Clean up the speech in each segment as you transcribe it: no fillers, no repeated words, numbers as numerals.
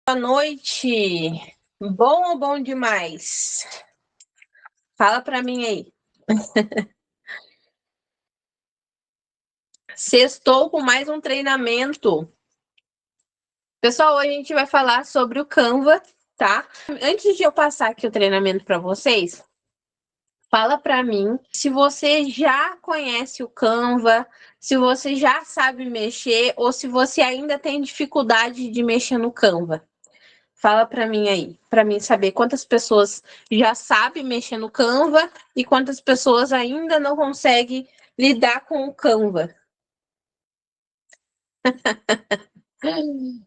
Boa noite. Bom ou bom demais? Fala para mim aí. Sextou com mais um treinamento. Pessoal, hoje a gente vai falar sobre o Canva, tá? Antes de eu passar aqui o treinamento para vocês, fala para mim se você já conhece o Canva, se você já sabe mexer ou se você ainda tem dificuldade de mexer no Canva. Fala para mim aí, para mim saber quantas pessoas já sabem mexer no Canva e quantas pessoas ainda não conseguem lidar com o Canva.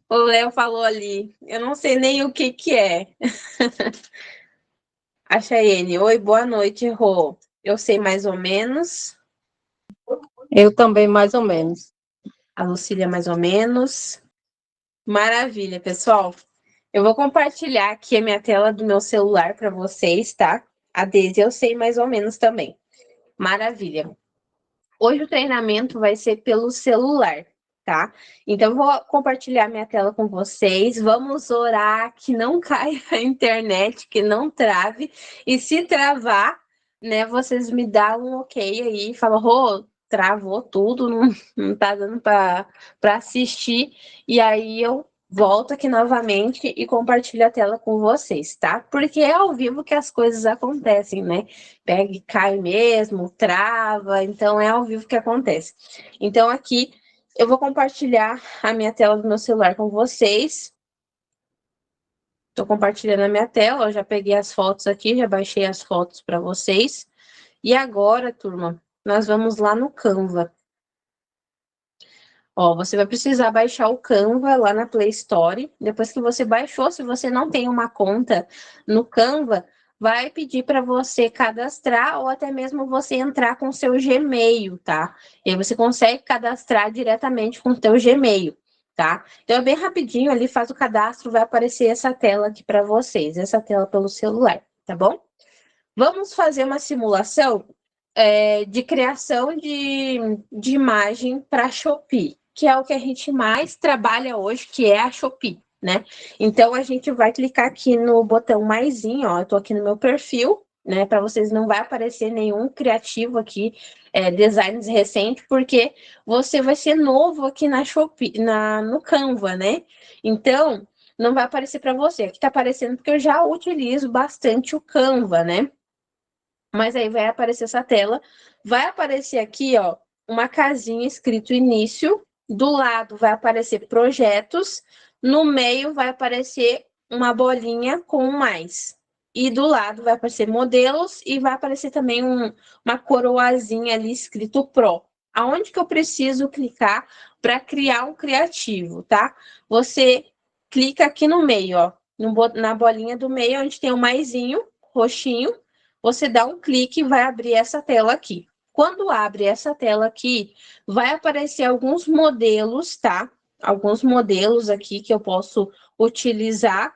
O Léo falou ali, eu não sei nem o que é. A Chayene, oi, boa noite, Rô. Eu sei mais ou menos. Eu também, mais ou menos. A Lucília, mais ou menos. Maravilha, pessoal. Eu vou compartilhar aqui a minha tela do meu celular para vocês, tá? A Deise, eu sei mais ou menos também. Maravilha. Hoje o treinamento vai ser pelo celular, tá? Então, eu vou compartilhar minha tela com vocês. Vamos orar que não caia a internet, que não trave. E se travar, né, vocês me dão um ok aí. Falam, Rô, travou tudo, não tá dando para assistir. E aí eu volto aqui novamente e compartilho a tela com vocês, tá? Porque é ao vivo que as coisas acontecem, né? Pega e cai mesmo, trava, então é ao vivo que acontece. Então aqui eu vou compartilhar a minha tela do meu celular com vocês. Estou compartilhando a minha tela, eu já peguei as fotos aqui, já baixei as fotos para vocês. E agora, turma, nós vamos lá no Canva. Ó, você vai precisar baixar o Canva lá na Play Store. Depois que você baixou, se você não tem uma conta no Canva, vai pedir para você cadastrar ou até mesmo você entrar com o seu Gmail, tá? E aí você consegue cadastrar diretamente com o seu Gmail, tá? Então é bem rapidinho ali, faz o cadastro, vai aparecer essa tela aqui para vocês, essa tela pelo celular, tá bom? Vamos fazer uma simulação de criação de imagem para a Shopee, que é o que a gente mais trabalha hoje, que é a Shopee, né? Então, a gente vai clicar aqui no botão maisinho, ó, eu tô aqui no meu perfil, né? Para vocês não vai aparecer nenhum criativo aqui, designs recente, porque você vai ser novo aqui na Shopee, no Canva, né? Então, não vai aparecer para você. Aqui tá aparecendo porque eu já utilizo bastante o Canva, né? Mas aí vai aparecer essa tela, vai aparecer aqui, ó, uma casinha escrito início, do lado vai aparecer projetos, no meio vai aparecer uma bolinha com um mais. E do lado vai aparecer modelos e vai aparecer também uma coroazinha ali escrito Pro. Aonde que eu preciso clicar para criar um criativo, tá? Você clica aqui no meio, ó, na bolinha do meio, onde tem o maisinho, roxinho, você dá um clique e vai abrir essa tela aqui. Quando abre essa tela aqui, vai aparecer alguns modelos, tá? Alguns modelos aqui que eu posso utilizar.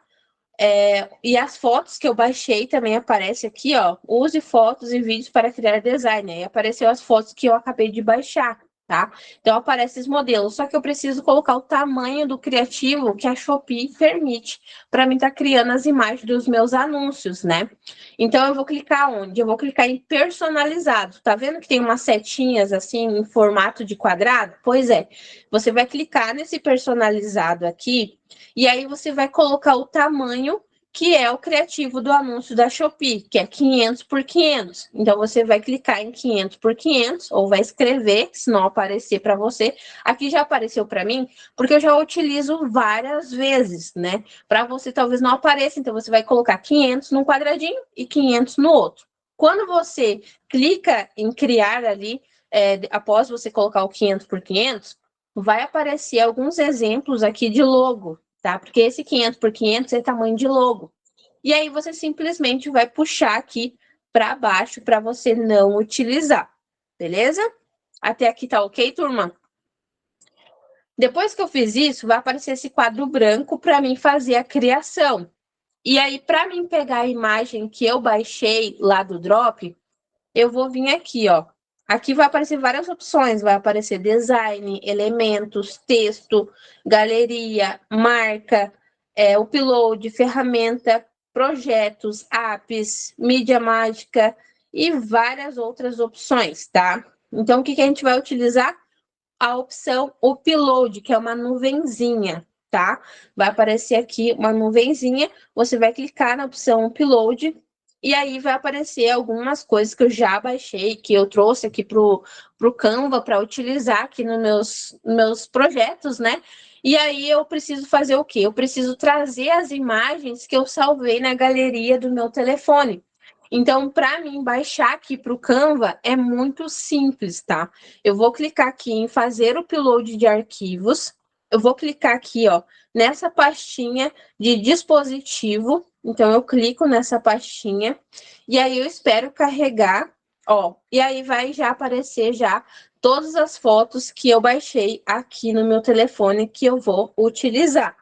E as fotos que eu baixei também aparece aqui, ó. Use fotos e vídeos para criar design. Aí apareceu as fotos que eu acabei de baixar, tá? Então aparece esses modelos. Só que eu preciso colocar o tamanho do criativo que a Shopee permite para mim estar criando as imagens dos meus anúncios, né? Então eu vou clicar onde? Eu vou clicar em personalizado. Tá vendo que tem umas setinhas assim em formato de quadrado? Pois é. Você vai clicar nesse personalizado aqui e aí você vai colocar o tamanho que é o criativo do anúncio da Shopee, que é 500 por 500. Então, você vai clicar em 500 por 500, ou vai escrever, se não aparecer para você. Aqui já apareceu para mim, porque eu já utilizo várias vezes, né? Para você talvez não apareça, então você vai colocar 500 num quadradinho e 500 no outro. Quando você clica em criar ali, após você colocar o 500 por 500, vai aparecer alguns exemplos aqui de logo, tá? Porque esse 500 por 500 é tamanho de logo. E aí você simplesmente vai puxar aqui para baixo para você não utilizar, beleza? Até aqui tá ok, turma? Depois que eu fiz isso, vai aparecer esse quadro branco para mim fazer a criação. E aí, para mim pegar a imagem que eu baixei lá do Drop, eu vou vir aqui, ó. Aqui vai aparecer várias opções, vai aparecer design, elementos, texto, galeria, marca, upload, ferramenta, projetos, apps, mídia mágica e várias outras opções, tá? Então, o que a gente vai utilizar? A opção upload, que é uma nuvenzinha, tá? Vai aparecer aqui uma nuvenzinha, você vai clicar na opção upload e aí vai aparecer algumas coisas que eu já baixei, que eu trouxe aqui pro Canva para utilizar aqui nos meus projetos, né? E aí eu preciso fazer o quê? Eu preciso trazer as imagens que eu salvei na galeria do meu telefone. Então, para mim baixar aqui para o Canva é muito simples, tá? Eu vou clicar aqui em fazer o upload de arquivos. Eu vou clicar aqui, ó, nessa pastinha de dispositivo. Então, eu clico nessa pastinha e aí eu espero carregar, ó. E aí vai já aparecer já todas as fotos que eu baixei aqui no meu telefone que eu vou utilizar.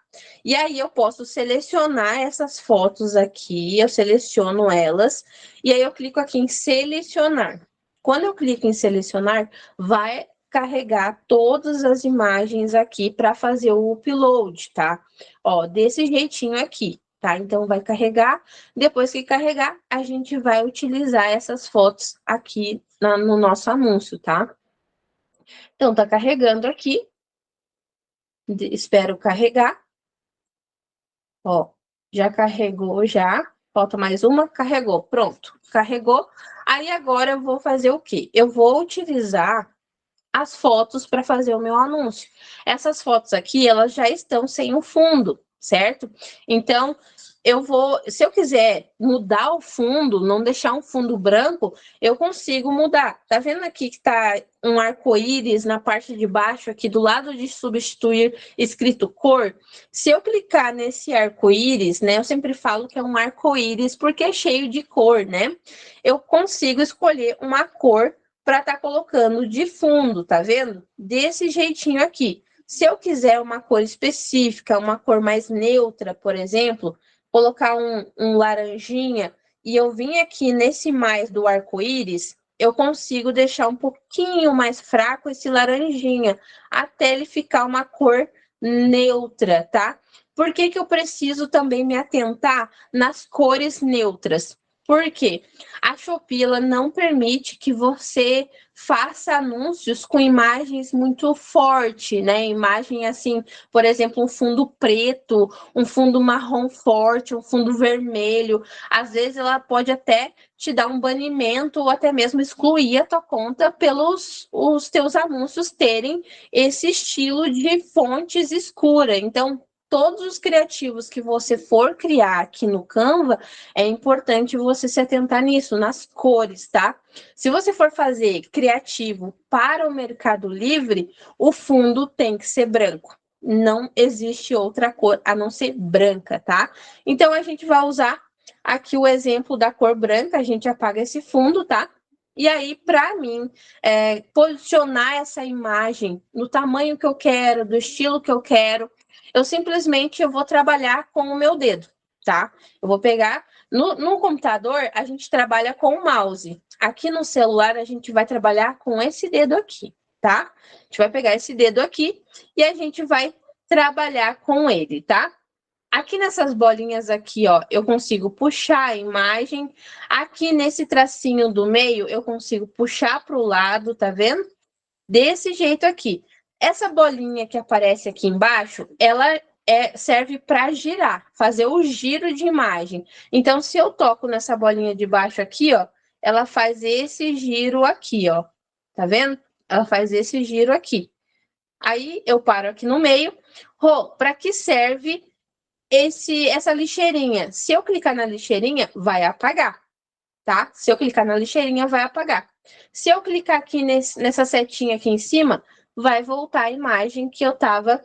E aí eu posso selecionar essas fotos aqui, eu seleciono elas, e aí eu clico aqui em selecionar. Quando eu clico em selecionar, vai carregar todas as imagens aqui para fazer o upload, tá? Ó, desse jeitinho aqui, tá? Então vai carregar, depois que carregar, a gente vai utilizar essas fotos aqui no nosso anúncio, tá? Então tá carregando aqui, espero carregar. Ó, já carregou, já. Falta mais uma, carregou, pronto. Carregou. Aí agora eu vou fazer o quê? Eu vou utilizar as fotos para fazer o meu anúncio. Essas fotos aqui, elas já estão sem o fundo, certo? Então, se eu quiser mudar o fundo, não deixar um fundo branco, eu consigo mudar. Tá vendo aqui que tá um arco-íris na parte de baixo, aqui do lado de substituir, escrito cor? Se eu clicar nesse arco-íris, né, eu sempre falo que é um arco-íris porque é cheio de cor, né? Eu consigo escolher uma cor para estar colocando de fundo, tá vendo? Desse jeitinho aqui. Se eu quiser uma cor específica, uma cor mais neutra, por exemplo, colocar um laranjinha, e eu vim aqui nesse mais do arco-íris, eu consigo deixar um pouquinho mais fraco esse laranjinha, até ele ficar uma cor neutra, tá? Por que eu preciso também me atentar nas cores neutras? Por quê? A Shopee ela não permite que você faça anúncios com imagens muito fortes, né? Imagem assim, por exemplo, um fundo preto, um fundo marrom forte, um fundo vermelho. Às vezes ela pode até te dar um banimento ou até mesmo excluir a tua conta pelos os teus anúncios terem esse estilo de fontes escuras. Então, todos os criativos que você for criar aqui no Canva, é importante você se atentar nisso, nas cores, tá? Se você for fazer criativo para o Mercado Livre, o fundo tem que ser branco. Não existe outra cor a não ser branca, tá? Então, a gente vai usar aqui o exemplo da cor branca, a gente apaga esse fundo, tá? E aí, para mim, posicionar essa imagem no tamanho que eu quero, do estilo que eu quero, eu vou trabalhar com o meu dedo, tá? Eu vou pegar no computador, a gente trabalha com o mouse. Aqui no celular, a gente vai trabalhar com esse dedo aqui, tá? A gente vai pegar esse dedo aqui e a gente vai trabalhar com ele, tá? Aqui nessas bolinhas aqui, ó, eu consigo puxar a imagem. Aqui nesse tracinho do meio, eu consigo puxar para o lado, tá vendo? Desse jeito aqui. Essa bolinha que aparece aqui embaixo, ela serve para girar, fazer o giro de imagem. Então, se eu toco nessa bolinha de baixo aqui, ó, ela faz esse giro aqui, ó. Tá vendo? Ela faz esse giro aqui. Aí, eu paro aqui no meio. Para que serve essa lixeirinha? Se eu clicar na lixeirinha, vai apagar, tá? Se eu clicar na lixeirinha, vai apagar. Se eu clicar aqui nessa setinha aqui em cima, vai voltar a imagem que eu estava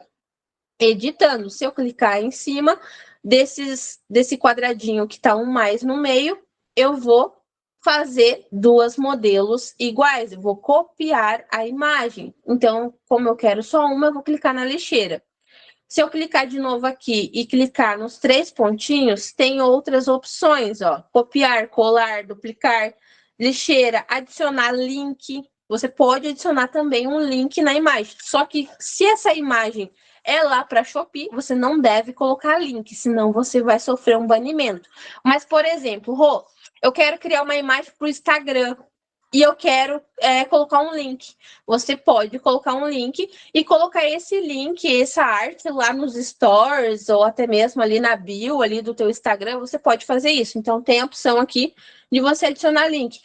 editando. Se eu clicar em cima desse quadradinho que está um mais no meio, eu vou fazer duas modelos iguais. Eu vou copiar a imagem. Então, como eu quero só uma, eu vou clicar na lixeira. Se eu clicar de novo aqui e clicar nos 3 pontinhos, tem outras opções, ó. Copiar, colar, duplicar, lixeira, adicionar link. Você pode adicionar também um link na imagem. Só que se essa imagem é lá para Shopee, você não deve colocar link, senão você vai sofrer um banimento. Mas, por exemplo, Rô, eu quero criar uma imagem para o Instagram e eu quero colocar um link. Você pode colocar um link e colocar esse link, essa arte lá nos stories ou até mesmo ali na bio ali do teu Instagram, você pode fazer isso. Então, tem a opção aqui de você adicionar link.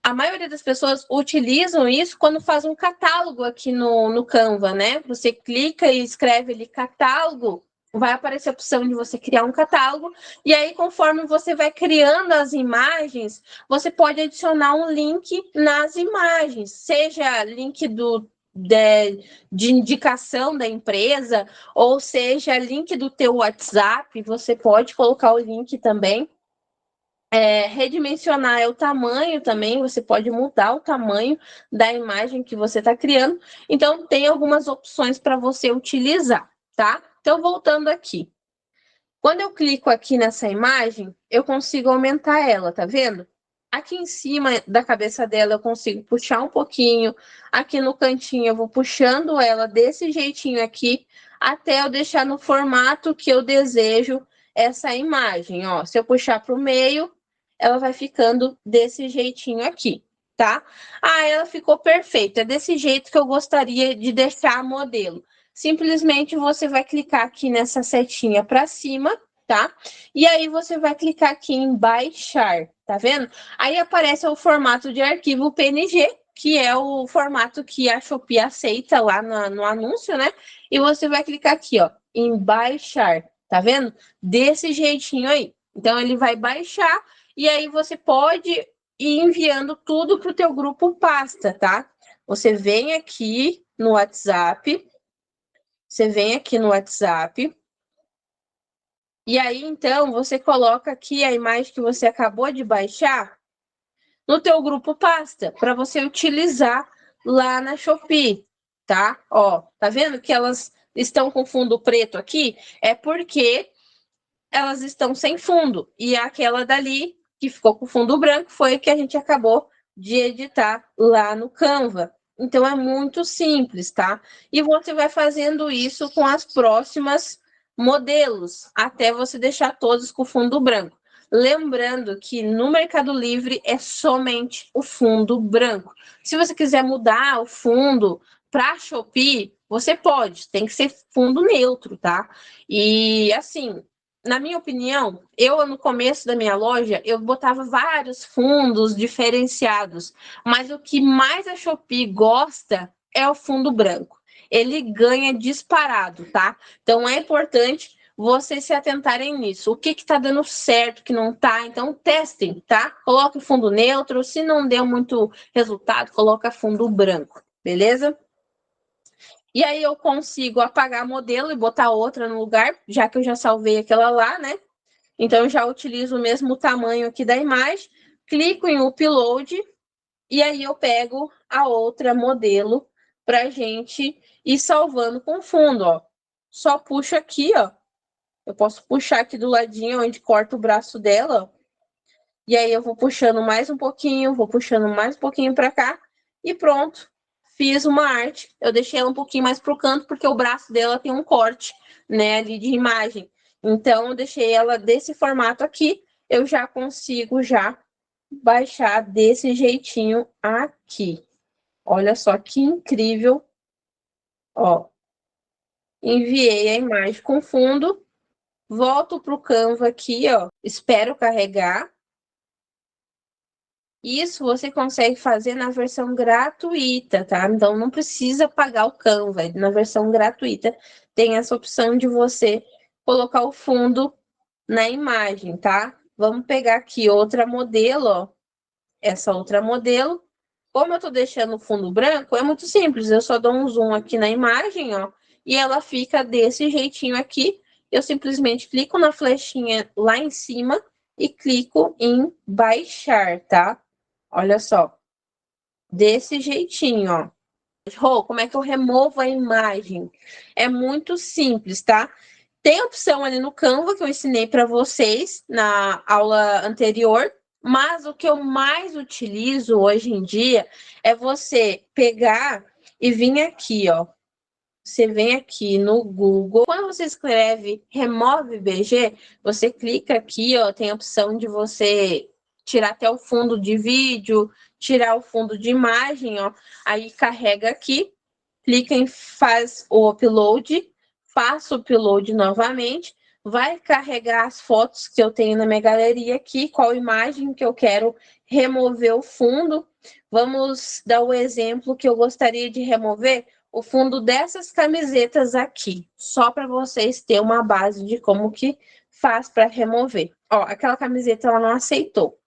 A maioria das pessoas utilizam isso quando faz um catálogo aqui no Canva, né? Você clica e escreve ali catálogo, vai aparecer a opção de você criar um catálogo, e aí conforme você vai criando as imagens, você pode adicionar um link nas imagens, seja link de indicação da empresa, ou seja, link do teu WhatsApp, você pode colocar o link também. Redimensionar é o tamanho também, você pode mudar o tamanho da imagem que você está criando. Então, tem algumas opções para você utilizar, tá? Então, voltando aqui. Quando eu clico aqui nessa imagem, eu consigo aumentar ela, tá vendo? Aqui em cima da cabeça dela eu consigo puxar um pouquinho. Aqui no cantinho eu vou puxando ela desse jeitinho aqui, até eu deixar no formato que eu desejo essa imagem, ó. Se eu puxar para o meio, ela vai ficando desse jeitinho aqui, tá? Ah, ela ficou perfeita. É desse jeito que eu gostaria de deixar a modelo. Simplesmente você vai clicar aqui nessa setinha para cima, tá? E aí você vai clicar aqui em baixar, tá vendo? Aí aparece o formato de arquivo PNG, que é o formato que a Shopee aceita lá no anúncio, né? E você vai clicar aqui, ó, em baixar, tá vendo? Desse jeitinho aí. Então ele vai baixar e aí você pode ir enviando tudo para o teu grupo pasta, tá? Você vem aqui no WhatsApp, e aí, então, você coloca aqui a imagem que você acabou de baixar no teu grupo pasta, para você utilizar lá na Shopee, tá? Ó, tá vendo que elas estão com fundo preto aqui? É porque elas estão sem fundo. E aquela dali, que ficou com fundo branco, foi o que a gente acabou de editar lá no Canva. Então, é muito simples, tá? E você vai fazendo isso com as próximas modelos, até você deixar todos com fundo branco. Lembrando que no Mercado Livre é somente o fundo branco. Se você quiser mudar o fundo para Shopee, você pode, tem que ser fundo neutro, tá? E assim, na minha opinião, eu no começo da minha loja, eu botava vários fundos diferenciados, mas o que mais a Shopee gosta é o fundo branco. Ele ganha disparado, tá? Então é importante vocês se atentarem nisso. O que está dando certo, o que não está, então testem, tá? Coloque fundo neutro, se não deu muito resultado, coloca fundo branco, beleza? E aí eu consigo apagar a modelo e botar outra no lugar, já que eu já salvei aquela lá, né? Então eu já utilizo o mesmo tamanho aqui da imagem, clico em upload e aí eu pego a outra modelo pra gente ir salvando com fundo, ó. Só puxo aqui, ó. Eu posso puxar aqui do ladinho onde corta o braço dela, ó. E aí eu vou puxando mais um pouquinho, vou puxando mais um pouquinho para cá e pronto. Fiz uma arte. Eu deixei ela um pouquinho mais pro canto porque o braço dela tem um corte, né, ali de imagem. Então eu deixei ela desse formato aqui, eu já consigo já baixar desse jeitinho aqui. Olha só que incrível. Ó, enviei a imagem com fundo, volto pro Canva aqui, ó, espero carregar. Isso você consegue fazer na versão gratuita, tá? Então não precisa pagar o Canva, na versão gratuita tem essa opção de você colocar o fundo na imagem, tá? Vamos pegar aqui outra modelo, ó. Essa outra modelo. Como eu tô deixando o fundo branco, é muito simples, eu só dou um zoom aqui na imagem, ó, e ela fica desse jeitinho aqui. Eu simplesmente clico na flechinha lá em cima e clico em baixar, tá? Olha só, desse jeitinho, ó. Rô, como é que eu removo a imagem? É muito simples, tá? Tem a opção ali no Canva que eu ensinei para vocês na aula anterior, mas o que eu mais utilizo hoje em dia é você pegar e vir aqui, ó, você vem aqui no Google. Quando você escreve remove BG, você clica aqui, ó, tem a opção de você tirar até o fundo de vídeo, tirar o fundo de imagem, ó. Aí carrega aqui, clica em faz o upload, faço o upload novamente, vai carregar as fotos que eu tenho na minha galeria aqui, qual imagem que eu quero remover o fundo. Vamos dar o exemplo que eu gostaria de remover o fundo dessas camisetas aqui, só para vocês terem uma base de como que faz para remover. Ó, aquela camiseta ela não aceitou.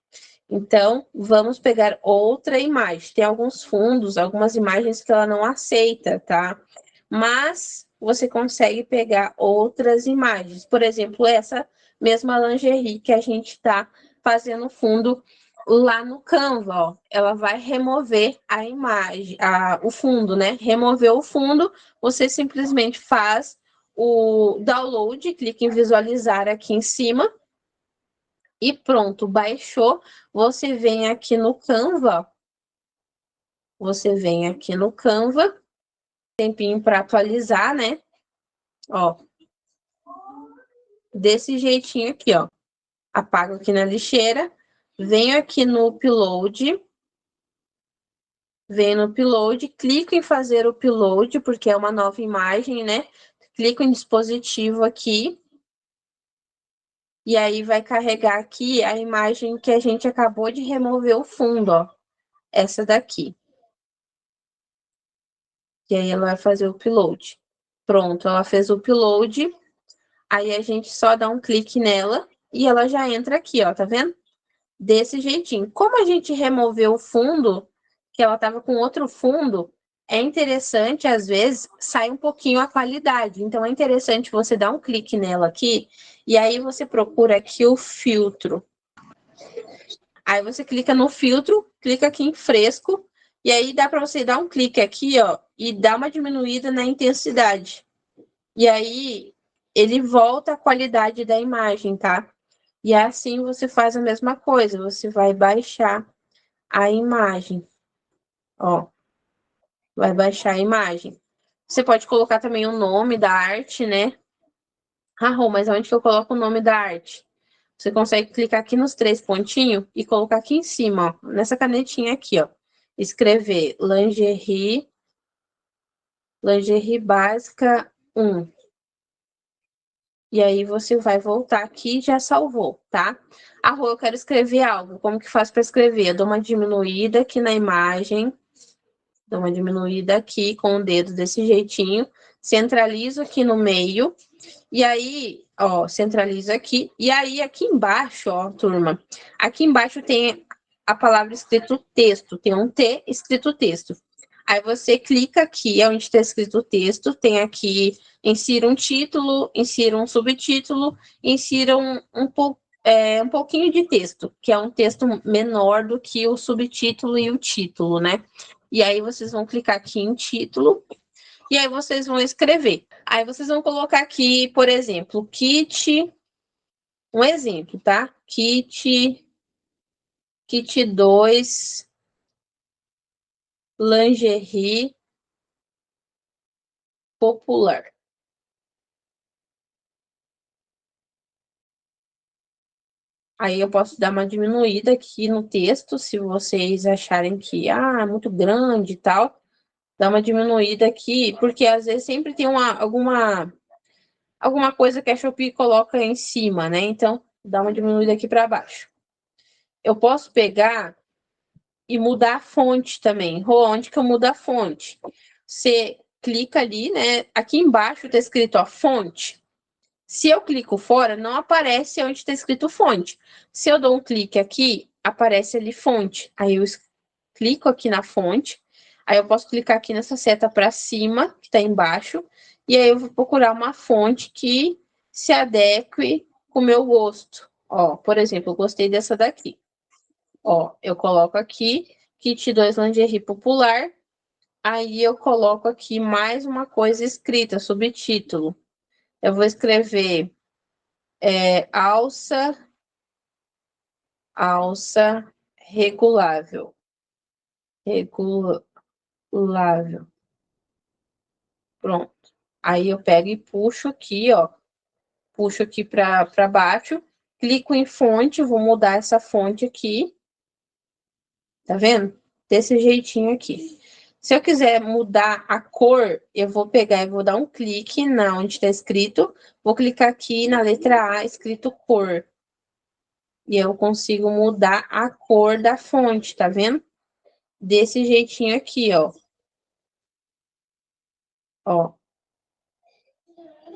Então, vamos pegar outra imagem. Tem alguns fundos, algumas imagens que ela não aceita, tá? Mas você consegue pegar outras imagens. Por exemplo, essa mesma lingerie que a gente está fazendo fundo lá no Canva, ó. Ela vai remover a imagem, o fundo, né? Remover o fundo, você simplesmente faz o download, clica em visualizar aqui em cima e pronto, baixou. Você vem aqui no Canva, você vem aqui no Canva, tempinho para atualizar, né? Ó, desse jeitinho aqui, ó. Apago aqui na lixeira, venho aqui no upload, venho no upload, clico em fazer o upload, porque é uma nova imagem, né? Clico em dispositivo aqui, e aí vai carregar aqui a imagem que a gente acabou de remover o fundo, ó. Essa daqui. E aí ela vai fazer o upload. Pronto, ela fez o upload. Aí a gente só dá um clique nela e ela já entra aqui, ó, tá vendo? Desse jeitinho. Como a gente removeu o fundo, que ela tava com outro fundo, é interessante, às vezes, sai um pouquinho a qualidade. Então, é interessante você dar um clique nela aqui e aí você procura aqui o filtro. Aí você clica no filtro, clica aqui em fresco, e aí dá para você dar um clique aqui, ó, e dar uma diminuída na intensidade. E aí ele volta a qualidade da imagem, tá? E assim você faz a mesma coisa, você vai baixar a imagem, ó, vai baixar a imagem. Você pode colocar também o nome da arte, né? Ah, Rô, mas onde que eu coloco o nome da arte? Você consegue clicar aqui nos 3 pontinhos e colocar aqui em cima, ó, nessa canetinha aqui, ó. Escrever lingerie básica 1. E aí você vai voltar aqui e já salvou, tá? Rô, eu quero escrever algo. Como que faz para escrever? Eu dou uma diminuída aqui na imagem. Dou uma diminuída aqui com o dedo desse jeitinho. Centralizo aqui no meio. E aí, ó, centralizo aqui. E aí, aqui embaixo, ó, turma. Aqui embaixo tem a palavra escrito texto. Tem um T escrito texto. Aí você clica aqui, onde está escrito texto. Tem aqui, insira um título, insira um subtítulo, insira um pouquinho de texto, que é um texto menor do que o subtítulo e o título, né? E aí vocês vão clicar aqui em título e aí vocês vão escrever. Aí vocês vão colocar aqui, por exemplo, kit, um exemplo, tá? Kit 2 lingerie popular. Aí eu posso dar uma diminuída aqui no texto, se vocês acharem que é muito grande e tal. Dá uma diminuída aqui, porque às vezes sempre tem alguma coisa que a Shopee coloca em cima, né? Então, dá uma diminuída aqui para baixo. Eu posso pegar e mudar a fonte também. Onde que eu mudo a fonte? Você clica ali, né? Aqui embaixo está escrito a fonte. Se eu clico fora, não aparece onde está escrito fonte. Se eu dou um clique aqui, aparece ali fonte. Aí eu clico aqui na fonte. Aí eu posso clicar aqui nessa seta para cima, que está embaixo. E aí eu vou procurar uma fonte que se adeque com o meu gosto. Ó, por exemplo, eu gostei dessa daqui. Ó, eu coloco aqui, kit 2 lingerie popular. Aí eu coloco aqui mais uma coisa escrita, subtítulo. Eu vou escrever alça regulável. Regulável. Pronto. Aí eu pego e puxo aqui, ó. Puxo aqui para baixo. Clico em fonte, vou mudar essa fonte aqui. Tá vendo? Desse jeitinho aqui. Se eu quiser mudar a cor, eu vou pegar e vou dar um clique na onde está escrito. Vou clicar aqui na letra A, escrito cor. E eu consigo mudar a cor da fonte, tá vendo? Desse jeitinho aqui, ó. Ó.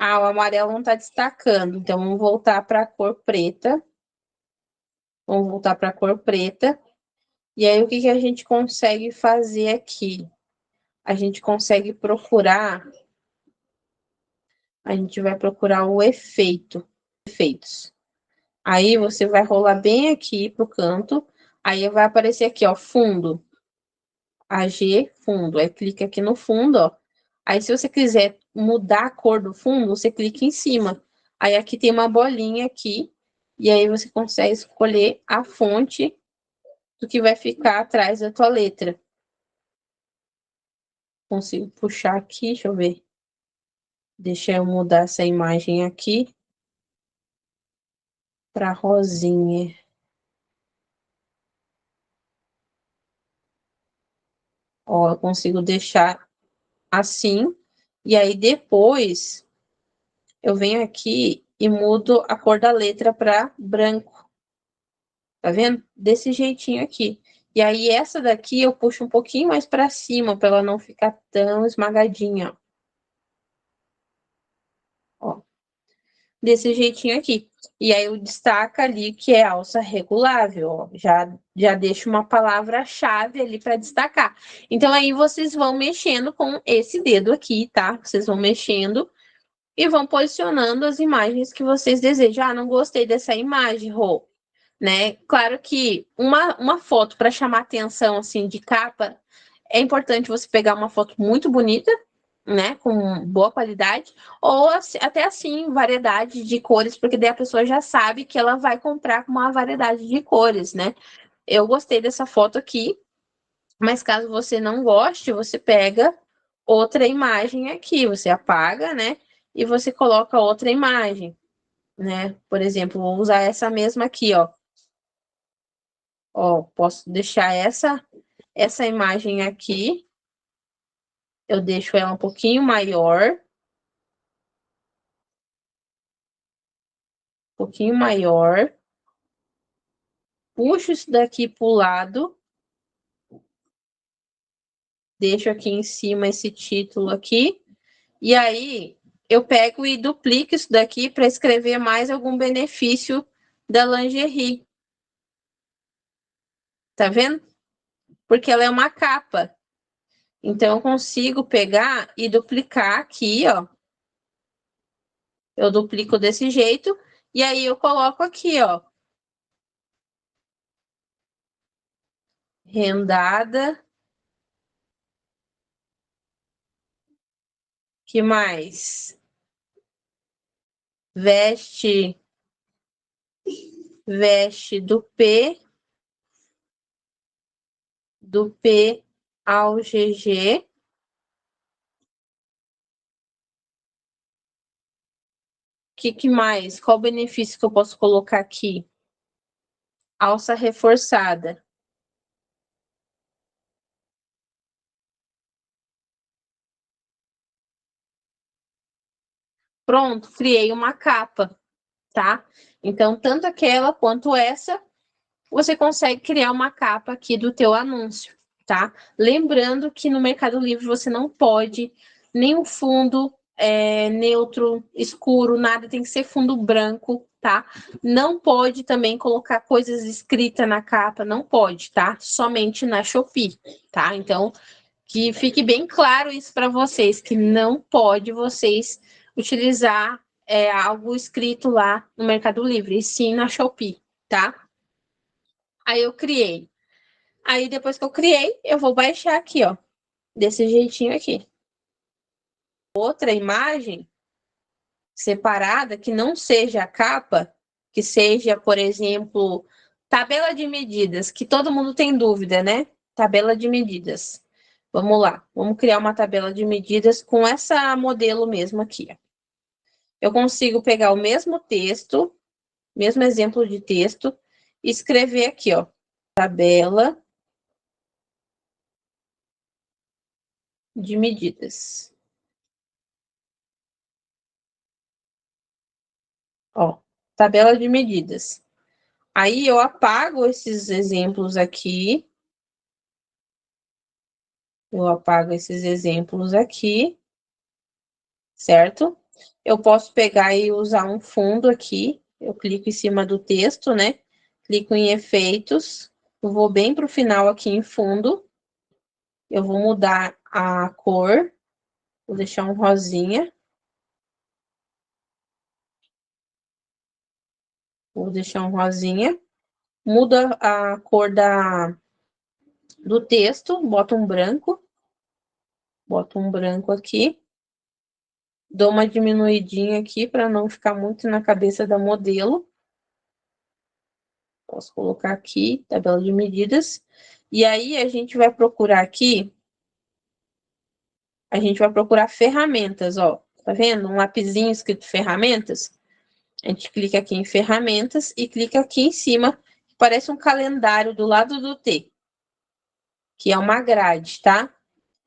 Ah, o amarelo não tá destacando. Então, vamos voltar para a cor preta. Vamos voltar para a cor preta. E aí, o que que a gente consegue fazer aqui? A gente consegue procurar... A gente vai procurar o efeito. Efeitos. Aí, você vai rolar bem aqui pro canto. Aí, vai aparecer aqui, ó, fundo. AG, fundo. Aí, clica aqui no fundo, ó. Aí, se você quiser mudar a cor do fundo, você clica em cima. Aí, aqui tem uma bolinha aqui. E aí, você consegue escolher a fonte do que vai ficar atrás da tua letra. Consigo puxar aqui, deixa eu ver. Deixa eu mudar essa imagem aqui para rosinha. Ó, eu consigo deixar assim. E aí, depois, eu venho aqui e mudo a cor da letra para branco. Tá vendo? Desse jeitinho aqui. E aí, essa daqui eu puxo um pouquinho mais para cima, para ela não ficar tão esmagadinha. Ó. Desse jeitinho aqui. E aí, eu destaco ali que é alça regulável, ó. Já deixo uma palavra-chave ali para destacar. Então, aí, vocês vão mexendo com esse dedo aqui, tá? Vocês vão mexendo e vão posicionando as imagens que vocês desejam. Ah, não gostei dessa imagem, Rô. Né? Claro que uma foto para chamar atenção assim de capa, é importante você pegar uma foto muito bonita, né, com boa qualidade, ou até assim, variedade de cores, porque daí a pessoa já sabe que ela vai comprar com uma variedade de cores, né? Eu gostei dessa foto aqui, mas caso você não goste, você pega outra imagem aqui, você apaga, né? E você coloca outra imagem, né? Por exemplo, vou usar essa mesma aqui, ó. Ó, posso deixar essa imagem aqui. Eu deixo ela um pouquinho maior. Um pouquinho maior. Puxo isso daqui pro lado. Deixo aqui em cima esse título aqui. E aí, eu pego e duplico isso daqui para escrever mais algum benefício da lingerie. Tá vendo? Porque ela é uma capa. Então, eu consigo pegar e duplicar aqui, ó. Eu duplico desse jeito. E aí, eu coloco aqui, ó. Rendada. Que mais? Veste do P ao GG. Que mais? Qual benefício que eu posso colocar aqui? Alça reforçada. Pronto, criei uma capa, tá? Então, tanto aquela quanto essa, você consegue criar uma capa aqui do teu anúncio, tá? Lembrando que no Mercado Livre você não pode nenhum fundo neutro, escuro, nada, tem que ser fundo branco, tá? Não pode também colocar coisas escritas na capa, não pode, tá? Somente na Shopee, tá? Então, que fique bem claro isso para vocês, que não pode vocês utilizar algo escrito lá no Mercado Livre, e sim na Shopee, tá? Aí eu criei. Aí depois que eu criei, eu vou baixar aqui, ó, desse jeitinho aqui. Outra imagem separada que não seja a capa, que seja, por exemplo, tabela de medidas, que todo mundo tem dúvida, né? Tabela de medidas. Vamos lá, vamos criar uma tabela de medidas com essa modelo mesmo aqui, ó. Eu consigo pegar o mesmo texto, mesmo exemplo de texto, e escrever aqui, ó, tabela de medidas. Ó, tabela de medidas. Aí eu apago esses exemplos aqui. Eu apago esses exemplos aqui, certo? Eu posso pegar e usar um fundo aqui. Eu clico em cima do texto, né? Clico em efeitos. Eu vou bem para o final aqui em fundo. Eu vou mudar a cor. Vou deixar um rosinha. Vou deixar um rosinha. Muda a cor do texto. Boto um branco. Boto um branco aqui. Dou uma diminuidinha aqui para não ficar muito na cabeça da modelo. Posso colocar aqui, tabela de medidas. E aí, a gente vai procurar aqui, a gente vai procurar ferramentas, ó. Tá vendo? Um lapisinho escrito ferramentas. A gente clica aqui em ferramentas e clica aqui em cima, que parece um calendário do lado do T, que é uma grade, tá?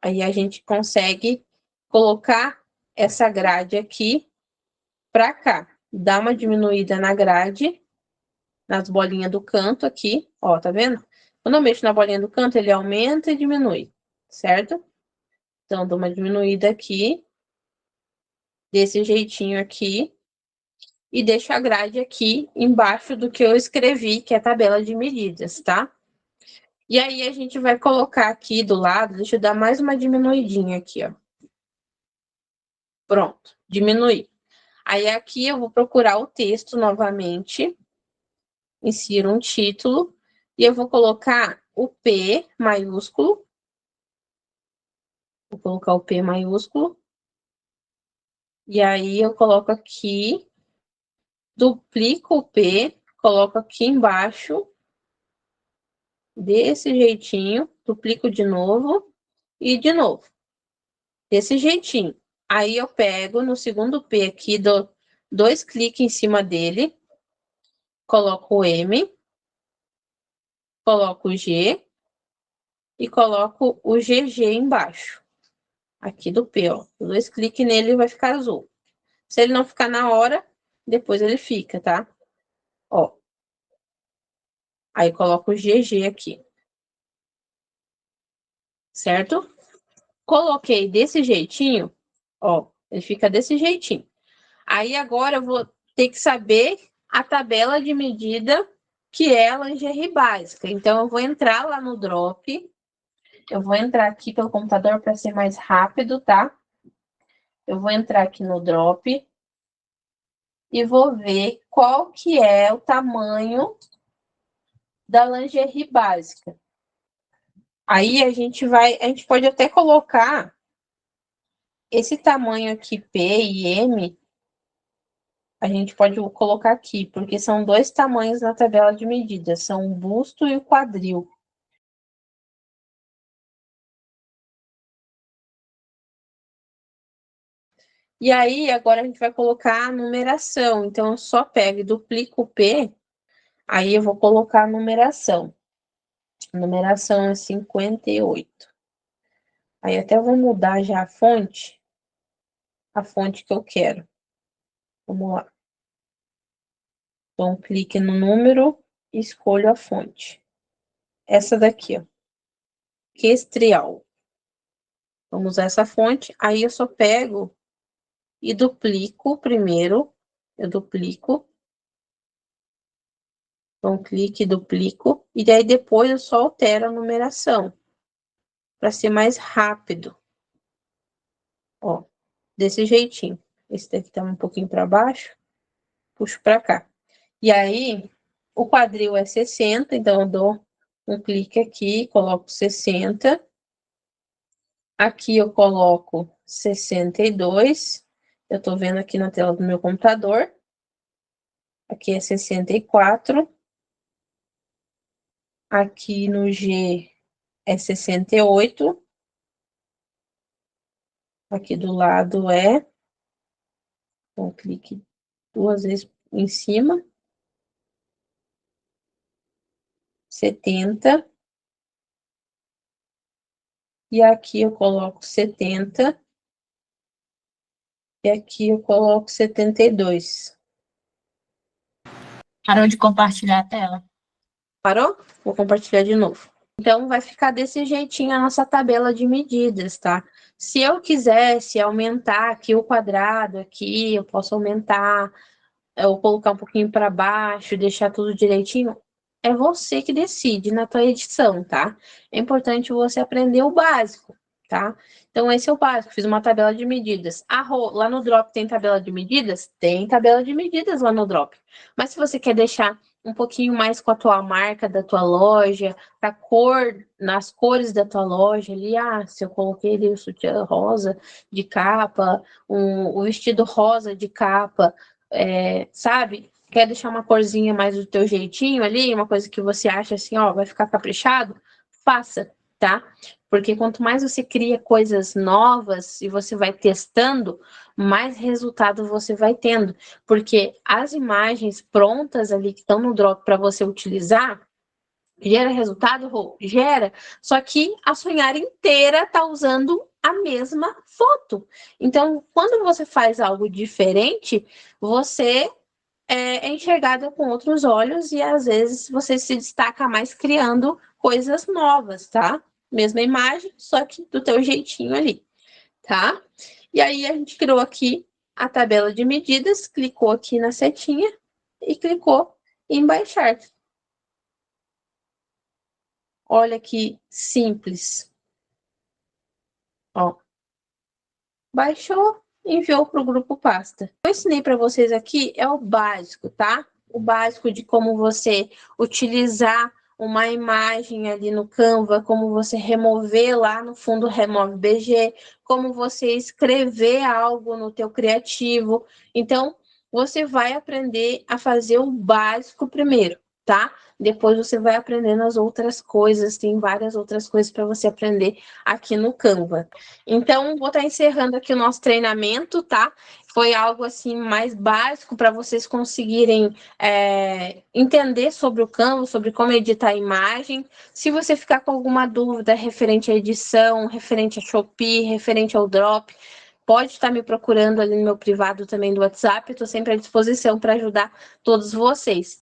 Aí a gente consegue colocar essa grade aqui para cá. Dá uma diminuída na grade, nas bolinhas do canto aqui, ó, tá vendo? Quando eu mexo na bolinha do canto, ele aumenta e diminui, certo? Então, dou uma diminuída aqui, desse jeitinho aqui, e deixo a grade aqui embaixo do que eu escrevi, que é a tabela de medidas, tá? E aí, a gente vai colocar aqui do lado, deixa eu dar mais uma diminuidinha aqui, ó. Pronto, diminui. Aí, aqui eu vou procurar o texto novamente, insiro um título, e eu vou colocar o P maiúsculo. Vou colocar o P maiúsculo. E aí, eu coloco aqui, duplico o P, coloco aqui embaixo, desse jeitinho, duplico de novo e de novo, desse jeitinho. Aí, eu pego no segundo P aqui, dou 2 cliques em cima dele, coloco o M, coloco o G e coloco o GG embaixo, aqui do P, ó. 2 cliques nele e vai ficar azul. Se ele não ficar na hora, depois ele fica, tá? Ó. Aí, coloco o GG aqui. Certo? Coloquei desse jeitinho, ó. Ele fica desse jeitinho. Aí, agora, eu vou ter que saber a tabela de medida que é a lingerie básica. Então, eu vou entrar lá no Drop. Eu vou entrar aqui pelo computador para ser mais rápido, tá? Eu vou entrar aqui no Drop e vou ver qual que é o tamanho da lingerie básica. Aí a gente pode até colocar esse tamanho aqui P e M, a gente pode colocar aqui, porque são 2 tamanhos na tabela de medidas, são o busto e o quadril. E aí, agora a gente vai colocar a numeração. Então, eu só pego e duplico o P, aí eu vou colocar a numeração. A numeração é 58. Aí até eu vou mudar já a fonte que eu quero. Vamos lá. Então, clique no número e escolho a fonte. Essa daqui, ó. Questrial. Vamos usar essa fonte. Aí eu só pego e duplico primeiro. Eu duplico. Então, clique e duplico. E daí depois eu só altero a numeração. Para ser mais rápido. Ó, desse jeitinho. Esse daqui tá um pouquinho para baixo. Puxo para cá. E aí, o quadril é 60. Então, eu dou um clique aqui, coloco 60. Aqui eu coloco 62. Eu estou vendo aqui na tela do meu computador. Aqui é 64. Aqui no G é 68. Aqui do lado é... Então, clique 2 vezes em cima. 70. E aqui eu coloco 70. E aqui eu coloco 72. Parou de compartilhar a tela. Parou? Vou compartilhar de novo. Então, vai ficar desse jeitinho a nossa tabela de medidas, tá? Se eu quisesse aumentar aqui o quadrado, aqui, eu posso aumentar, ou colocar um pouquinho para baixo, deixar tudo direitinho. É você que decide na tua edição, tá? É importante você aprender o básico, tá? Então, esse é o básico. Fiz uma tabela de medidas. Lá no Drop tem tabela de medidas? Tem tabela de medidas lá no Drop. Mas se você quer deixar um pouquinho mais com a tua marca da tua loja, a cor, nas cores da tua loja ali, se eu coloquei ali o sutiã rosa de capa, o vestido rosa de capa, sabe? Quer deixar uma corzinha mais do teu jeitinho ali, uma coisa que você acha assim, vai ficar caprichado? Faça, tá? Porque quanto mais você cria coisas novas e você vai testando, mais resultado você vai tendo. Porque as imagens prontas ali que estão no Drop para você utilizar, gera resultado? Gera. Só que a Sonhar inteira está usando a mesma foto. Então, quando você faz algo diferente, você é enxergada com outros olhos e às vezes você se destaca mais criando coisas novas, tá? Mesma imagem, só que do teu jeitinho ali, tá? E aí a gente criou aqui a tabela de medidas, clicou aqui na setinha e clicou em baixar. Olha que simples. Ó. Baixou, enviou para o grupo pasta. Eu ensinei para vocês aqui é o básico, tá? O básico de como você utilizar uma imagem ali no Canva, como você remover lá no fundo Remove BG, como você escrever algo no teu criativo. Então, você vai aprender a fazer o básico primeiro, tá? Depois você vai aprendendo as outras coisas, tem várias outras coisas para você aprender aqui no Canva. Então, vou estar encerrando aqui o nosso treinamento, tá? Foi algo assim mais básico para vocês conseguirem entender sobre o Canva, sobre como editar a imagem. Se você ficar com alguma dúvida referente à edição, referente a Shopee, referente ao Drop, pode estar me procurando ali no meu privado também do WhatsApp. Eu estou sempre à disposição para ajudar todos vocês.